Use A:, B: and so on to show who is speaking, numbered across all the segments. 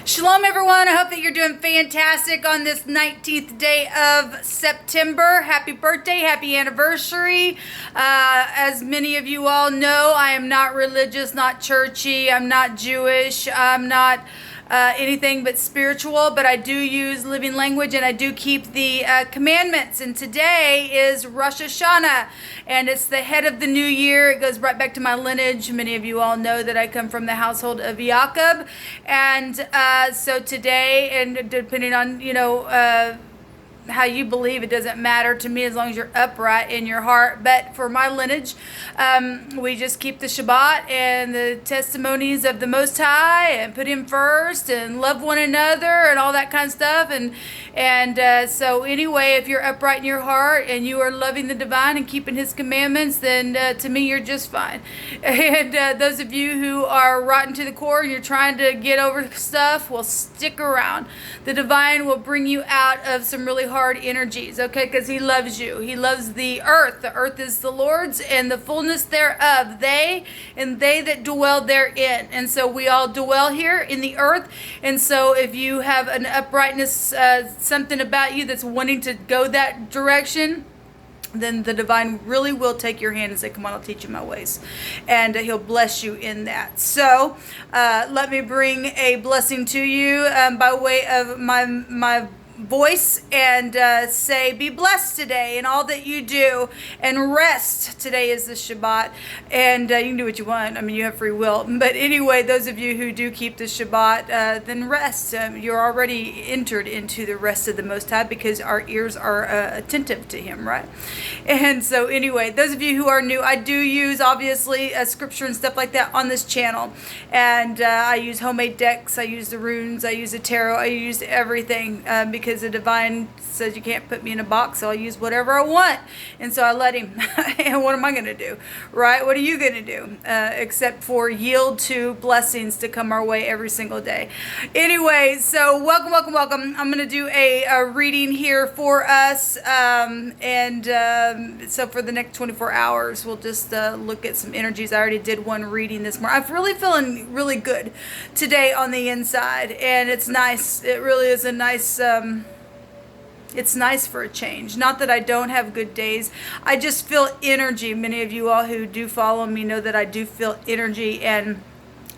A: Shalom, everyone. I hope that you're doing fantastic on this 19th day of September. Happy birthday, happy anniversary. As many of you all know, I am not religious, not churchy. I'm not Jewish. I'm not anything but spiritual, but I do use living language and I do keep the commandments. And today is Rosh Hashanah, and it's the head of the new year. It goes right back to my lineage. Many of you all know that I come from the household of Jacob, and so today, and depending on how you believe, it doesn't matter to me as long as you're upright in your heart. But for my lineage, we just keep the Shabbat and the testimonies of the Most High and put Him first and love one another and all that kind of stuff. And so anyway, if you're upright in your heart and you are loving the divine and keeping His commandments, then to me, you're just fine. And those of you who are rotten to the core and you're trying to get over stuff, well, stick around. The divine will bring you out of some really hard energies, okay? Because He loves you. He loves the earth. The earth is the Lord's and the fullness thereof, they that dwell therein. And so we all dwell here in the earth. And so if you have an uprightness, something about you that's wanting to go that direction, then the divine really will take your hand and say, come on, I'll teach you my ways. And He'll bless you in that. So let me bring a blessing to you by way of my voice and say, be blessed today in all that you do, and rest. Today is the Shabbat, and you can do what you want. I mean, you have free will. But anyway, those of you who do keep the Shabbat, then rest. You're already entered into the rest of the Most High because our ears are attentive to Him, right? And so anyway, those of you who are new, I do use, obviously, scripture and stuff like that on this channel. And I use homemade decks. I use the runes. I use the tarot. I use everything because the divine says you can't put me in a box, so I'll use whatever I want. And so I let Him. And what am I going to do, right? What are you going to do except for yield to blessings to come our way every single day? Anyway, so welcome. I'm going to do a reading here for us, so for the next 24 hours we'll just look at some energies. I already did one reading this morning. I'm really feeling really good today on the inside, and it's nice. It really is a nice it's nice for a change. Not that I don't have good days. I just feel energy. Many of you all who do follow me know that I do feel energy, and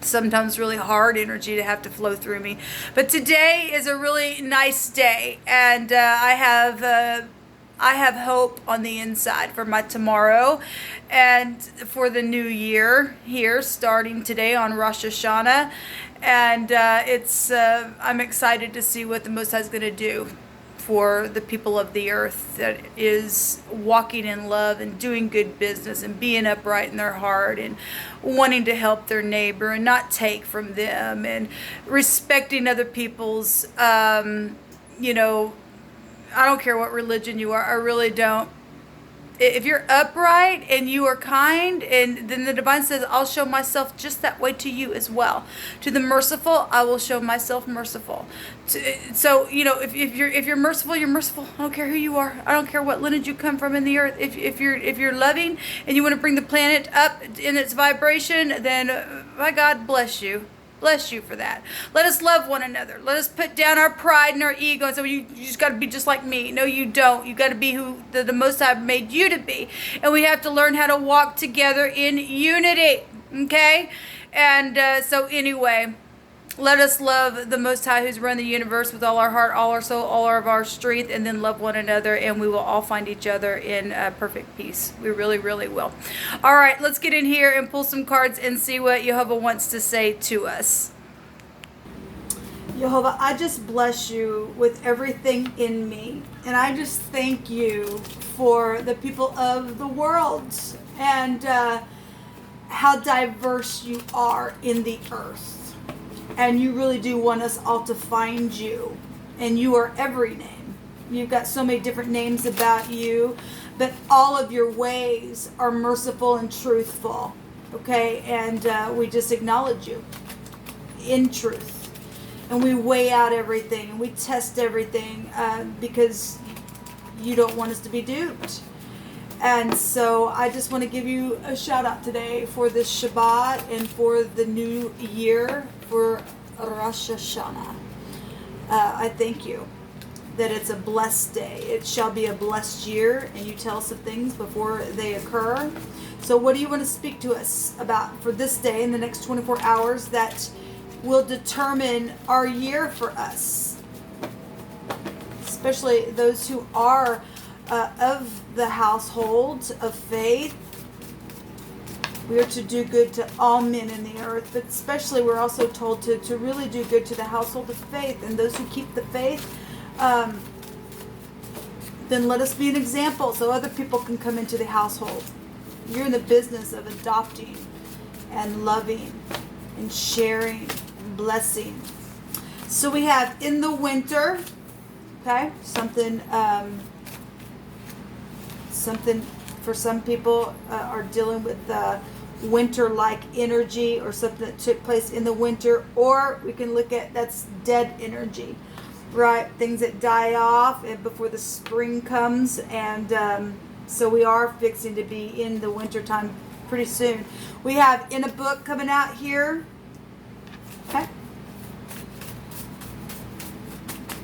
A: sometimes really hard energy to have to flow through me. But today is a really nice day, and I have hope on the inside for my tomorrow and for the new year here, starting today on Rosh Hashanah. And I'm excited to see what the Most High is going to do for the people of the earth that is walking in love and doing good business and being upright in their heart and wanting to help their neighbor and not take from them and respecting other people's, I don't care what religion you are. I really don't. If you're upright and you are kind, and then the divine says, I'll show myself just that way to you as well. To the merciful, I will show myself merciful. So, if you're merciful, you're merciful. I don't care who you are. I don't care what lineage you come from in the earth. If you're loving and you want to bring the planet up in its vibration, then my God bless you. Bless you for that. Let us love one another. Let us put down our pride and our ego and say, well, you just got to be just like me. No, you don't. You got to be who the Most High made you to be. And we have to learn how to walk together in unity. Okay? And so anyway, let us love the Most High who's run the universe with all our heart, all our soul, all of our strength, and then love one another, and we will all find each other in perfect peace. We really, really will. All right, let's get in here and pull some cards and see what Jehovah wants to say to us. Jehovah, I just bless you with everything in me, and I just thank you for the people of the world and how diverse you are in the earth. And you really do want us all to find you. And you are every name. You've got so many different names about you. But all of your ways are merciful and truthful. Okay? And we just acknowledge you in truth. And we weigh out everything. And we test everything because you don't want us to be duped. And so I just want to give you a shout out today for this Shabbat and for the new year, for Rosh Hashanah. I thank you that it's a blessed day. It shall be a blessed year, and you tell us of things before they occur. So what do you want to speak to us about for this day in the next 24 hours that will determine our year for us? Especially those who are of the household of faith. We are to do good to all men in the earth, but especially we're also told to really do good to the household of faith. And those who keep the faith, then let us be an example so other people can come into the household. You're in the business of adopting and loving and sharing and blessing. So we have in the winter, okay, something for some people are dealing with winter-like energy or something that took place in the winter, or we can look at that's dead energy, right? Things that die off and before the spring comes, and so we are fixing to be in the winter time pretty soon. We have in a book coming out here, okay?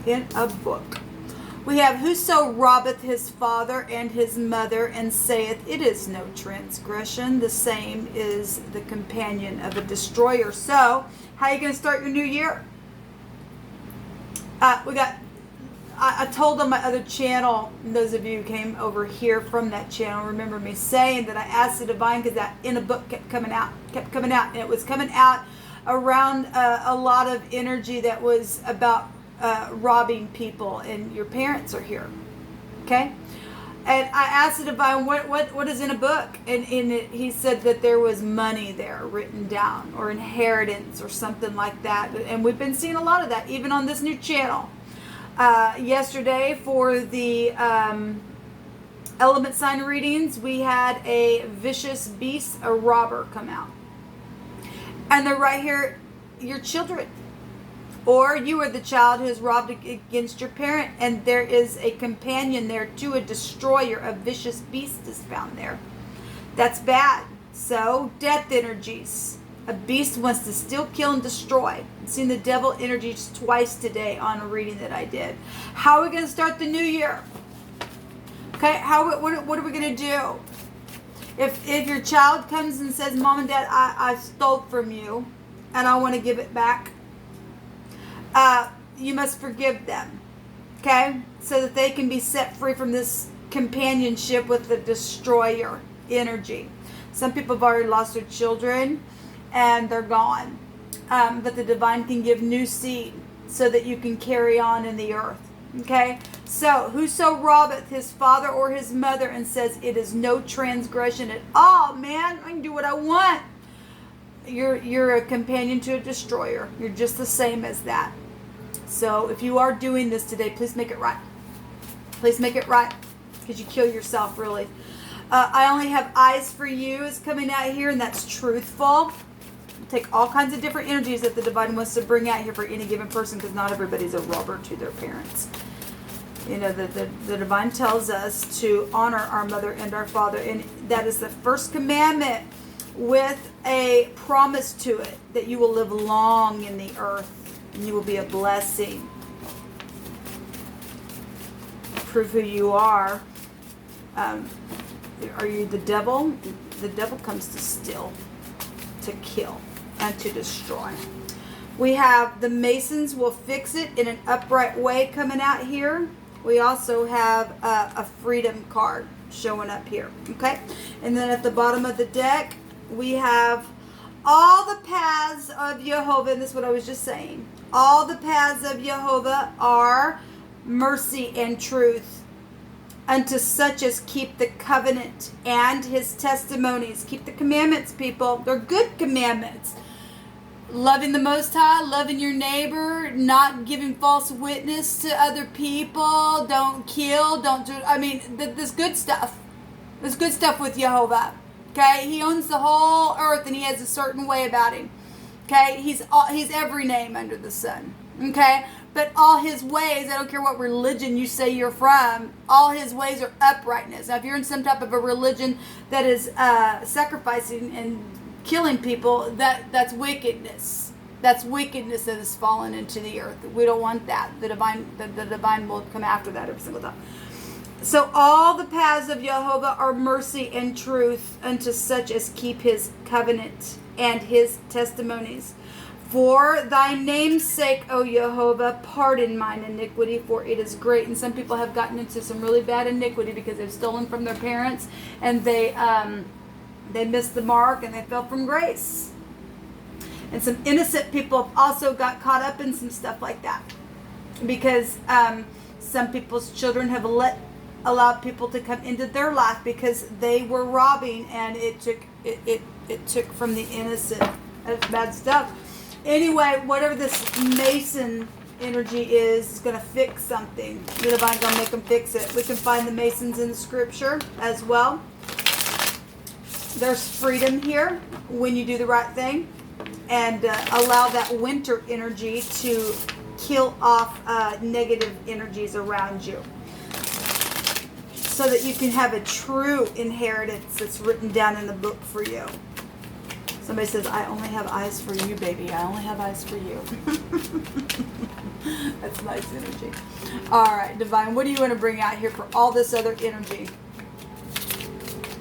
A: In a book. We have, whoso robbeth his father and his mother, and saith, it is no transgression, the same is the companion of a destroyer. So, how are you going to start your new year? I told on my other channel, and those of you who came over here from that channel remember me saying that I asked the divine, because that in a book kept coming out, and it was coming out around a lot of energy that was about robbing people, and your parents are here, okay? And I asked the divine, what is in a book? And in it, he said that there was money there written down, or inheritance, or something like that. And we've been seeing a lot of that, even on this new channel. Yesterday, for the element sign readings, we had a vicious beast, a robber, come out. And they're right here, your children. Or you are the child who is robbed against your parent, and there is a companion there to a destroyer. A vicious beast is found there. That's bad. So, death energies. A beast wants to steal, kill, and destroy. I've seen the devil energies twice today on a reading that I did. How are we going to start the new year? Okay, what are we going to do? If your child comes and says, Mom and Dad, I stole from you, and I want to give it back, you must forgive them, okay? So that they can be set free from this companionship with the destroyer energy. Some people have already lost their children and they're gone. But the divine can give new seed so that you can carry on in the earth, okay? So, whoso robbeth his father or his mother and says, it is no transgression at all, man, I can do what I want. You're a companion to a destroyer. You're just the same as that. So if you are doing this today, please make it right. Please make it right, because you kill yourself, really. I only have eyes for you is coming out here, and that's truthful. Take all kinds of different energies that the divine wants to bring out here for any given person, because not everybody's a robber to their parents. You know, the divine tells us to honor our mother and our father, and that is the first commandment, with a promise to it that you will live long in the earth and you will be a blessing. Prove who you are. Are you the devil? The devil comes to steal, to kill, and to destroy. We have the Masons will fix it in an upright way coming out here. We also have a freedom card showing up here. Okay, and then at the bottom of the deck, we have all the paths of Jehovah, and this is what I was just saying. All the paths of Jehovah are mercy and truth unto such as keep the covenant and his testimonies. Keep the commandments, people. They're good commandments. Loving the Most High, loving your neighbor, not giving false witness to other people, don't kill, don't do, this good stuff. There's good stuff with Jehovah. Okay, he owns the whole earth, and he has a certain way about him. Okay, he's every name under the sun. Okay, but all his ways, I don't care what religion you say you're from, all his ways are uprightness. Now, if you're in some type of a religion that is sacrificing and killing people, that's wickedness. That's wickedness that has fallen into the earth. We don't want that. The divine will come after that every single time. So all the paths of Jehovah are mercy and truth unto such as keep his covenant and his testimonies. For thy name's sake, O Jehovah, pardon mine iniquity, for it is great. And some people have gotten into some really bad iniquity because they've stolen from their parents, and they missed the mark and they fell from grace. And some innocent people have also got caught up in some stuff like that, because some people's children have allowed people to come into their life because they were robbing, and it took from the innocent. That's bad stuff. Anyway, whatever this Mason energy is going to fix something. The divine's going to make them fix it. We can find the Masons in the scripture as well. There's freedom here when you do the right thing and allow that winter energy to kill off negative energies around you, so that you can have a true inheritance that's written down in the book for you. Somebody says, I only have eyes for you, baby. I only have eyes for you. That's nice energy. All right, divine, what do you want to bring out here for all this other energy?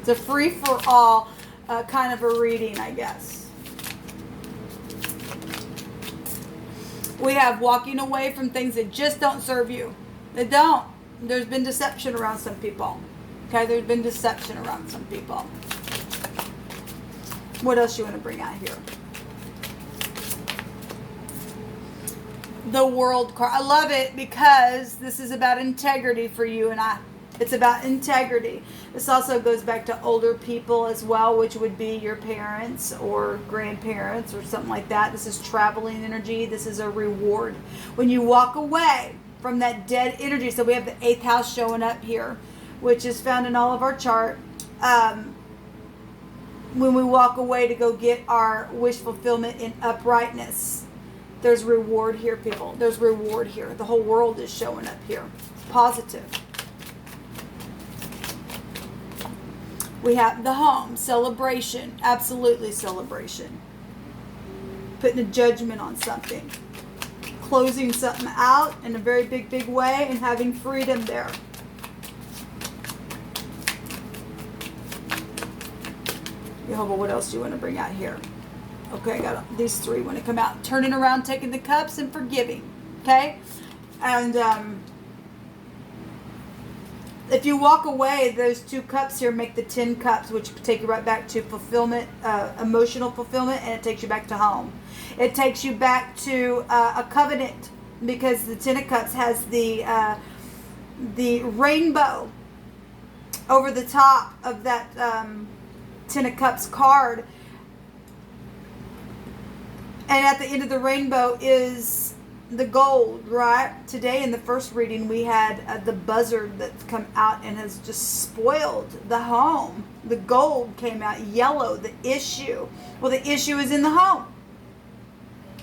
A: It's a free-for-all kind of a reading, I guess. We have walking away from things that just don't serve you. They don't. There's been deception around some people. Okay, there's been deception around some people. What else you want to bring out here? The World card. I love it because this is about integrity for you and I. It's about integrity. This also goes back to older people as well, which would be your parents or grandparents or something like that. This is traveling energy. This is a reward. When you walk away from that dead energy, so we have the 8th house showing up here, which is found in all of our chart. When we walk away to go get our wish fulfillment in uprightness, there's reward here, people. There's reward here. The whole world is showing up here. Positive. We have the home, celebration, absolutely celebration. Putting a judgment on something. Closing something out in a very big, big way and having freedom there. Jehovah, what else do you want to bring out here? Okay, I got these 3 want to come out. Turning around, taking the cups, and forgiving. Okay? And if you walk away, those 2 cups here make the 10 cups, which take you right back to fulfillment, emotional fulfillment, and it takes you back to home. It takes you back to a covenant, because the 10 of cups has the rainbow over the top of that 10 of Cups card, and at the end of the rainbow is the gold, right? Today in the first reading we had the buzzard that's come out and has just spoiled the home. The gold came out yellow, the issue. Well, the issue is in the home.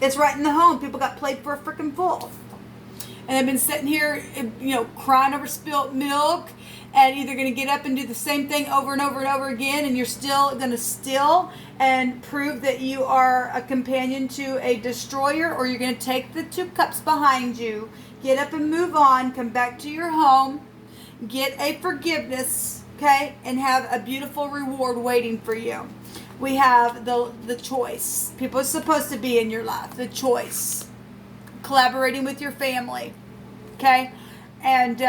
A: It's right in the home. People got played for a freaking fool. And they've been sitting here, crying over spilt milk, and either going to get up and do the same thing over and over and over again, and you're still going to steal and prove that you are a companion to a destroyer, or you're going to take the 2 cups behind you, get up and move on, come back to your home, get a forgiveness, okay, and have a beautiful reward waiting for you. We have the choice. People are supposed to be in your life. The choice. Collaborating with your family, okay, and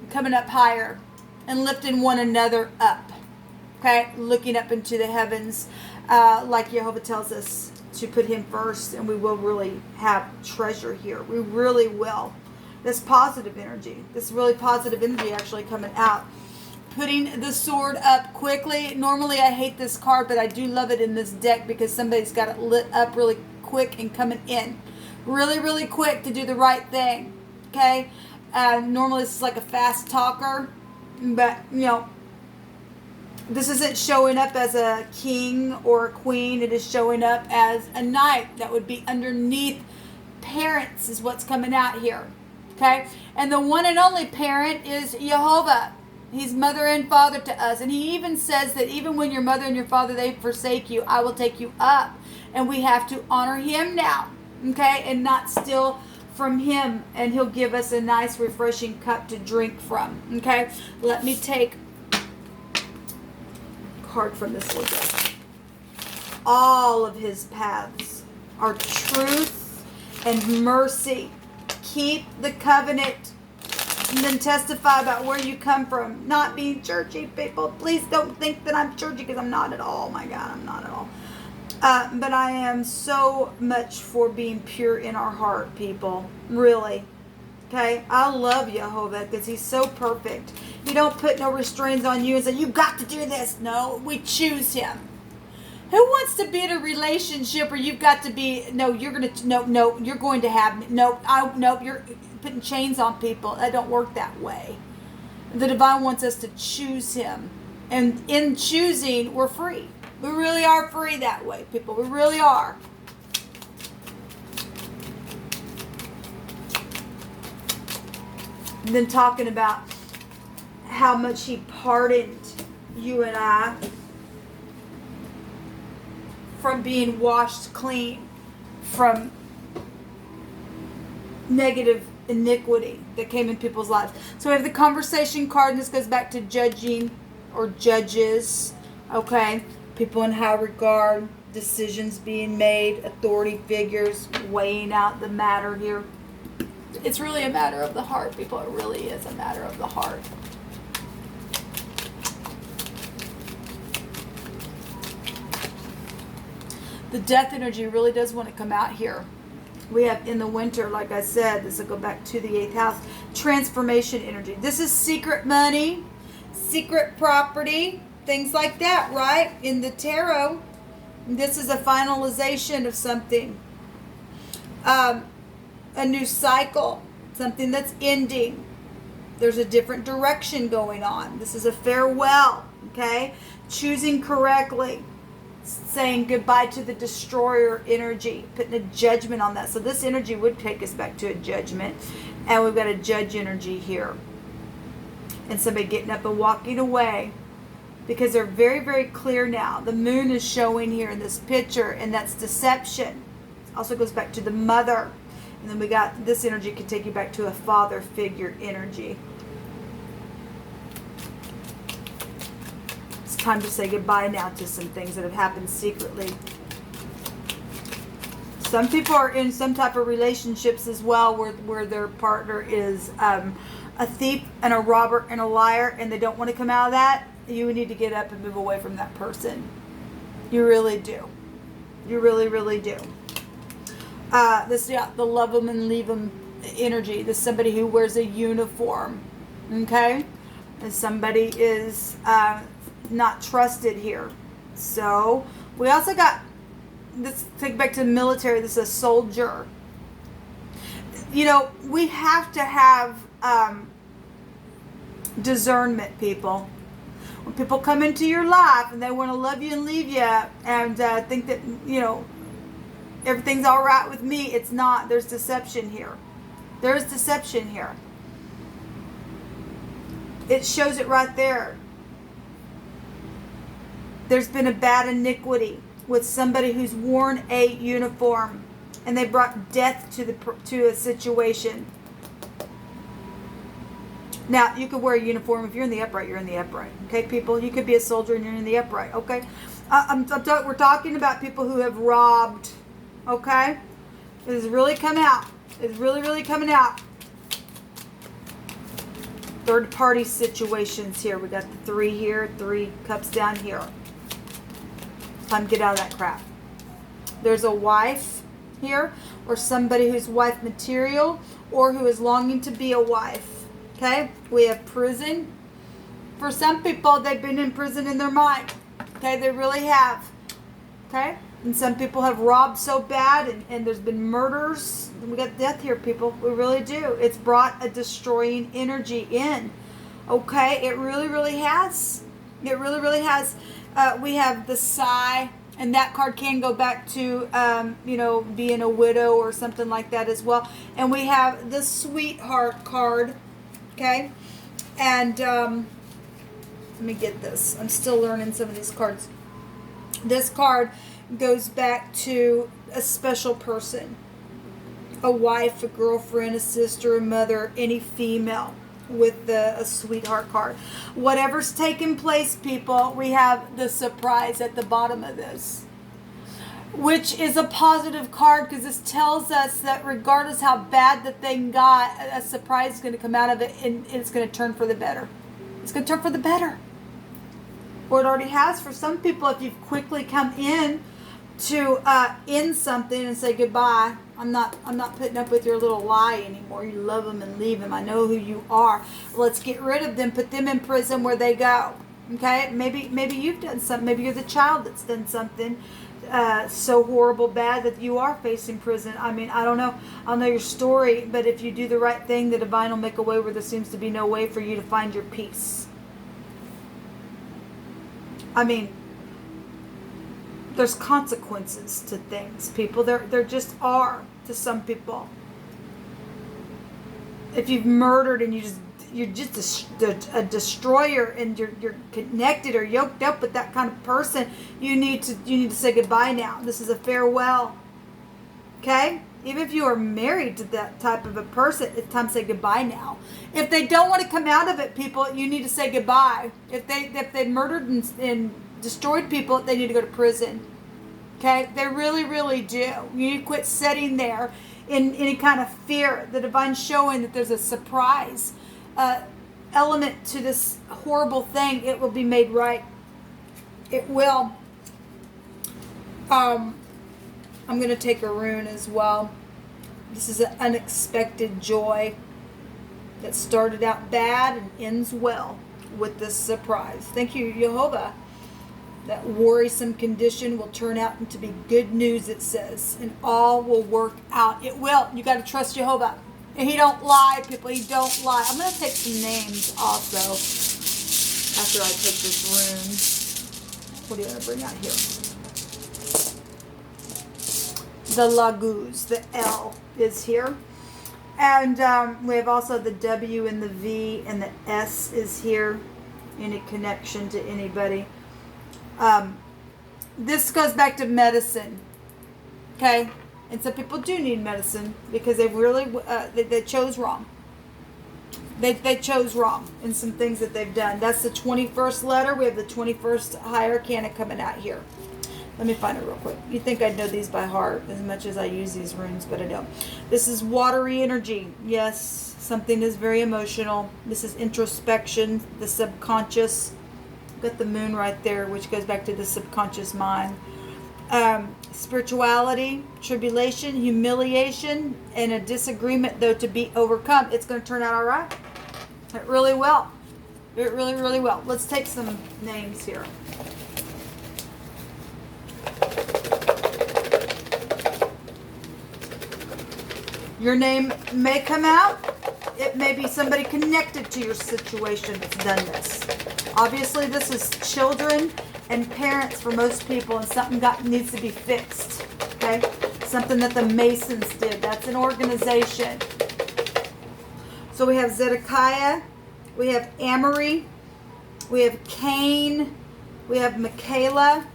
A: coming up higher and lifting one another up, okay, looking up into the heavens, like Jehovah tells us to put him first, and we will really have treasure here. We really will. This positive energy, this really positive energy actually coming out. Putting the sword up quickly. Normally I hate this card, but I do love it in this deck because somebody's got it lit up really quick and coming in. Really, really quick to do the right thing, okay? Normally this is like a fast talker, but, this isn't showing up as a king or a queen. It is showing up as a knight that would be underneath parents is what's coming out here, okay? And the one and only parent is Jehovah. He's mother and father to us. And he even says that even when your mother and your father, they forsake you, I will take you up. And we have to honor him now. okay, and not steal from him, and he'll give us a nice refreshing cup to drink from. Okay, let me take a card from this little deck. All of his paths are truth and mercy. Keep the covenant, and then testify about where you come from. Not being churchy, people. Please don't think that I'm churchy, because I'm not at all. Oh my God, I'm not at all. But I am so much for being pure in our heart, people. Really. Okay? I love Jehovah because he's so perfect. He don't put no restraints on you and say, you've got to do this. No, we choose him. Who wants to be in a relationship where you've got to be, you're going to have, you're putting chains on people. That don't work that way. The divine wants us to choose him. And in choosing, we're free. We really are free that way, people. We really are. And then talking about how much he pardoned you and I from being washed clean from negative iniquity that came in people's lives. So we have the conversation card, and this goes back to judging or judges, okay? People in high regard, decisions being made, authority figures, weighing out the matter here. It's really a matter of the heart, people. It really is a matter of the heart. The death energy really does want to come out here. We have in the winter, like I said, this will go back to the 8th house, transformation energy. This is secret money, secret property, things like that, right? In the tarot, this is a finalization of something. A new cycle, something that's ending. There's a different direction going on. This is a farewell, okay? Choosing correctly. Saying goodbye to the destroyer energy, putting a judgment on that. So this energy would take us back to a judgment. And we've got a judge energy here. And somebody getting up and walking away. Because they're very, very clear now. The moon is showing here in this picture, and that's deception. Also goes back to the mother. And then we got this energy can take you back to a father figure energy. It's time to say goodbye now to some things that have happened secretly. Some people are in some type of relationships as well where their partner is a thief and a robber and a liar, and they don't want to come out of that. You need to get up and move away from that person. You really do. You really, really do. The love them and leave them energy. This is somebody who wears a uniform. Okay? And somebody is not trusted here. So, we also got, let's take back to the military. This is a soldier. You know, we have to have discernment, people. When people come into your life and they want to love you and leave you and think that, everything's all right with me, it's not. There's deception here. There's deception here. It shows it right there. There's been a bad iniquity with somebody who's worn a uniform, and they brought death to a situation. Now, you could wear a uniform. If you're in the upright, you're in the upright. Okay, people? You could be a soldier and you're in the upright. Okay? We're talking about people who have robbed. Okay? It is really coming out. It's really, really coming out. Third party situations here. We got the 3 here, 3 cups down here. Time to get out of that crap. There's a wife here, or somebody who's wife material, or who is longing to be a wife. Okay, we have prison. For some people, they've been in prison in their mind. Okay, they really have. Okay, and some people have robbed so bad, and there's been murders. We got death here, people. We really do. It's brought a destroying energy in. Okay, it really, really has. It really, really has. We have the sigh, and that card can go back to, being a widow or something like that as well. And we have the sweetheart card. Okay, and let me get this. I'm still learning some of these cards. This card goes back to a special person. a wife, a girlfriend, a sister, a mother, any female with a sweetheart card. Whatever's taking place, people, we have the surprise at the bottom of this, which is a positive card because this tells us that regardless how bad the thing got, a surprise is going to come out of it, and it's going to turn for the better. It's going to turn for the better. Or it already has for some people if you've quickly come in to end something and say goodbye. I'm not putting up with your little lie anymore. You love them and leave them. I know who you are. Let's get rid of them. Put them in prison where they go. Okay? Maybe you've done something. Maybe you're the child that's done something so horrible, bad that you are facing prison. I mean, I don't know. I'll know your story, but if you do the right thing, the divine will make a way where there seems to be no way for you to find your peace. I mean, there's consequences to things, people. There just are to some people. If you've murdered and you're just a destroyer and you're connected or yoked up with that kind of person, you need to say goodbye now. This is a farewell. Okay? Even if you are married to that type of a person, it's time to say goodbye now. If they don't want to come out of it, people, you need to say goodbye. If they murdered and destroyed people, they need to go to prison. Okay? They really, really do. You need to quit sitting there in any kind of fear. The divine's showing that there's a surprise element to this horrible thing. It will be made right. It will. I'm going to take a rune as well. This is an unexpected joy that started out bad and ends well with this surprise. Thank you, Jehovah. That worrisome condition will turn out into be good news, it says, and all will work out. It will. You got to trust Jehovah. And he don't lie, people. He don't lie. I'm going to take some names also after I take this rune. What are you going to bring out here? The Laguz, the L is here. And we have also the W and the V, and the S is here. Any connection to anybody. This goes back to medicine. Okay? And some people do need medicine because they've really, they chose wrong. They chose wrong in some things that they've done. That's the 21st letter. We have the 21st high arcana coming out here. Let me find it real quick. You'd think I'd know these by heart as much as I use these runes, but I don't. This is watery energy. Yes, something is very emotional. This is introspection, the subconscious. Got the moon right there, which goes back to the subconscious mind. Spirituality, tribulation, humiliation, and a disagreement, though, to be overcome. It's going to turn out all right. It really will. It really, really will. Let's take some names here. Your name may come out. It may be somebody connected to your situation that's done this. Obviously, this is children and parents for most people, and something needs to be fixed. Okay? Something that the Masons did. That's an organization. So we have Zedekiah. We have Amory. We have Cain. We have Michaela.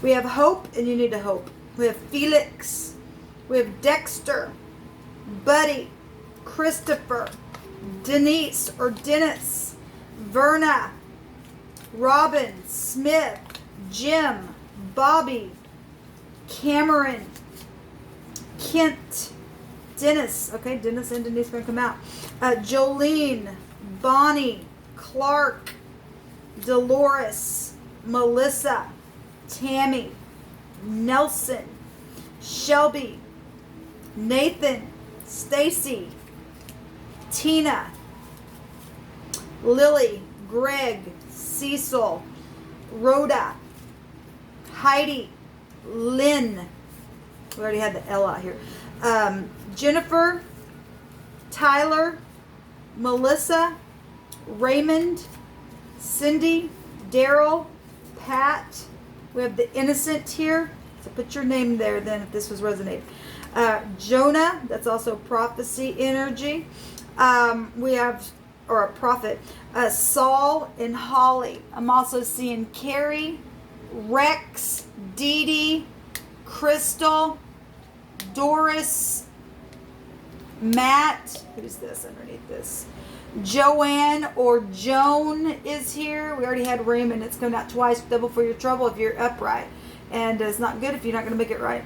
A: We have Hope, and you need to hope. We have Felix. We have Dexter, Buddy, Christopher, Denise or Dennis, Verna, Robin, Smith, Jim, Bobby, Cameron, Kent, Dennis. Okay, Dennis and Denise are going to come out. Jolene, Bonnie, Clark, Dolores, Melissa, Tammy, Nelson, Shelby, Nathan, Stacy, Tina, Lily, Greg, Cecil, Rhoda, Heidi, Lynn. We already had the L out here. Jennifer, Tyler, Melissa, Raymond, Cindy, Daryl, Pat. We have the Innocent here. So put your name there then if this was resonating. Jonah, that's also prophecy energy. We have, or a prophet, Saul and Holly. I'm also seeing Carrie, Rex, Dee Dee, Crystal, Doris, Matt, who's this underneath this? Joanne or Joan is here. We already had Raymond. It's coming out twice, double for your trouble if you're upright. And it's not good if you're not going to make it right.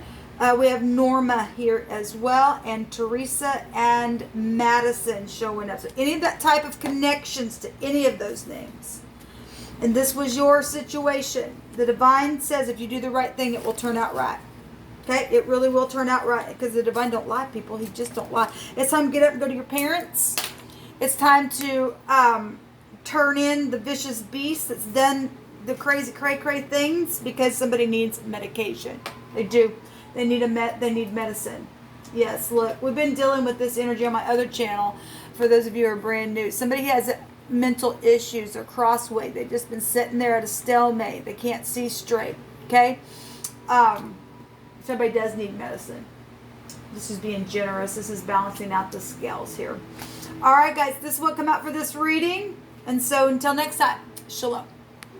A: We have Norma here as well, and Teresa and Madison showing up. So any of that type of connections to any of those names. And this was your situation. The divine says if you do the right thing, it will turn out right. Okay? It really will turn out right, because the divine don't lie, people. He just don't lie. It's time to get up and go to your parents. It's time to turn in the vicious beast that's done the crazy cray things, because somebody needs medication. They do. They need they need medicine. Yes, look, we've been dealing with this energy on my other channel. For those of you who are brand new, somebody has mental issues or crossway. They've just been sitting there at a stalemate. They can't see straight. Okay, somebody does need medicine. This is being generous. This is balancing out the scales here. All right, guys, this is what come out for this reading. And so until next time, shalom.